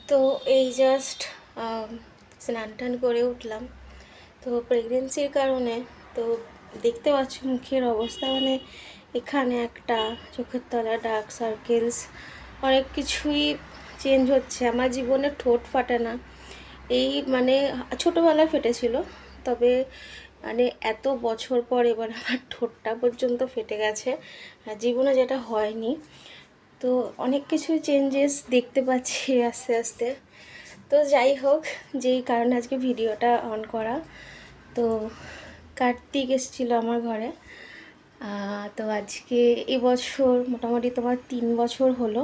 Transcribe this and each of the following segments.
তো এই জাস্ট স্নান টান করে উঠলাম। তো প্রেগনেন্সির কারণে তো দেখতে পাচ্ছি মুখের অবস্থা, মানে এখানে একটা চোখের তলা ডার্ক সার্কেলস, অনেক কিছুই চেঞ্জ হচ্ছে। আমার জীবনে ঠোঁট ফাটে না, এই মানে ছোটোবেলায় ফেটেছিল, তবে মানে এত বছর পর এবার আমার ঠোঁটটা পর্যন্ত ফেটে গেছে, জীবনে যেটা হয়নি। তো অনেক কিছু চেঞ্জেস দেখতে পাচ্ছি আস্তে আস্তে। তো যাই হোক, যেই কারণে আজকে ভিডিওটা অন করা, তো কার্তিক এসেছিলো আমার ঘরে। তো আজকে এবছর মোটামুটি তোমার 3 বছর হলো।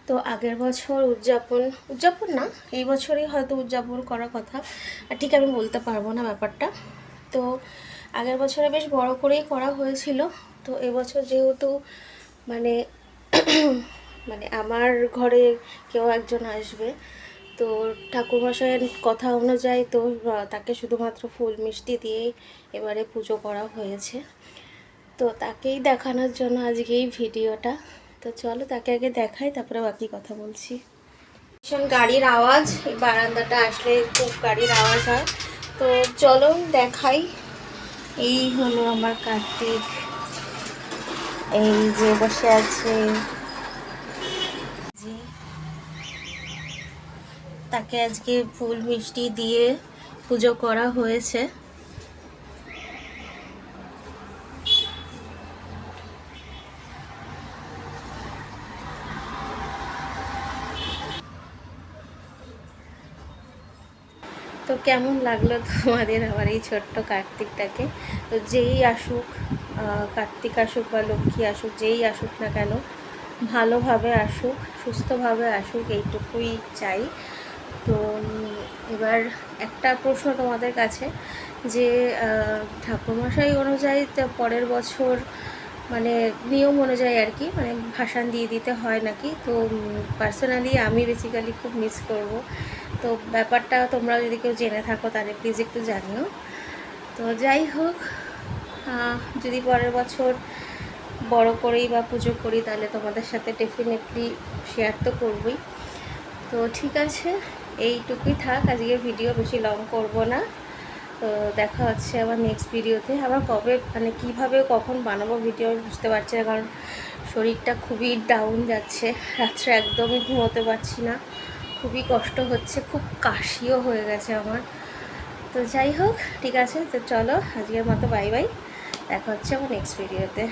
তো আগের বছর উদযাপন না, এই বছরই হয়তো উদযাপন করার কথা, আর ঠিক আমি বলতে পারবো না ব্যাপারটা। তো আগের বছরে বেশ বড় করেই করা হয়েছিল। তো এবছর যেহেতু মানে মানে আমার ঘরে কেউ একজন আসবে, তো ঠাকুরমশাইয়ের কথা অনুযায়ী তো তাকে শুধুমাত্র ফুল মিষ্টি দিয়েই এবারে পুজো করা হয়েছে। তো তাকেই দেখানোর জন্য আজকে এই ভিডিওটা। তো চলো তাকে আগে দেখাই, তারপরে বাকি কথা বলছি। ভীষণ গাড়ির আওয়াজ, এই বারান্দাটা আসলে খুব গাড়ির আওয়াজ হয়। তো চলো দেখাই। এই হলো আমার কার্তিক, এই যে বসে আছে, তাকে আজকে ফুল মিষ্টি দিয়ে পুজো করা হয়েছে। তো কেমন লাগলো তোমাদের আমার এই ছোট্ট কার্তিকটাকে? তো যেই আসুক, কার্তিক আসুক বা লক্ষ্মী আসুক, যেই আসুক না কেন, ভালোভাবে আসুক, সুস্থভাবে আসুক, এইটুকুই চাই। তো এবার একটা প্রশ্ন তোমাদের কাছে, যে ঠাকুরমশাই অনুযায়ী পরের বছর মানে নিয়ম অনুযায়ী আর কি, মানে ভাসান দিয়ে দিতে হয় নাকি? তো পার্সোনালি আমি বেসিক্যালি খুব মিস করব। তো ব্যাপারটা তোমরা যদি কেউ জেনে থাকো তাহলে প্লিজ একটু জানিও। তো যাই হোক, যদি পরের বছর বড় করেই বা পুজো করি তাহলে তোমাদের সাথে ডেফিনেটলি শেয়ার তো করবই। তো ঠিক আছে, এইটুকুই থাক, আজকে ভিডিও বেশি লং করব না। তো দেখা হচ্ছে আবার নেক্সট ভিডিওতে। আবার কবে মানে কীভাবে কখন বানাবো ভিডিও বুঝতে পারছি না, কারণ শরীরটা খুবই ডাউন যাচ্ছে, রাত্রে একদমই ঘুমোতে পারছি না, খুবই কষ্ট হচ্ছে, খুব কাশিও হয়ে গেছে আমার। তো যাই হোক, ঠিক আছে, তো চলো আজকের মতো বাই বাই, দেখা হচ্ছে আমার নেক্সট ভিডিওতে।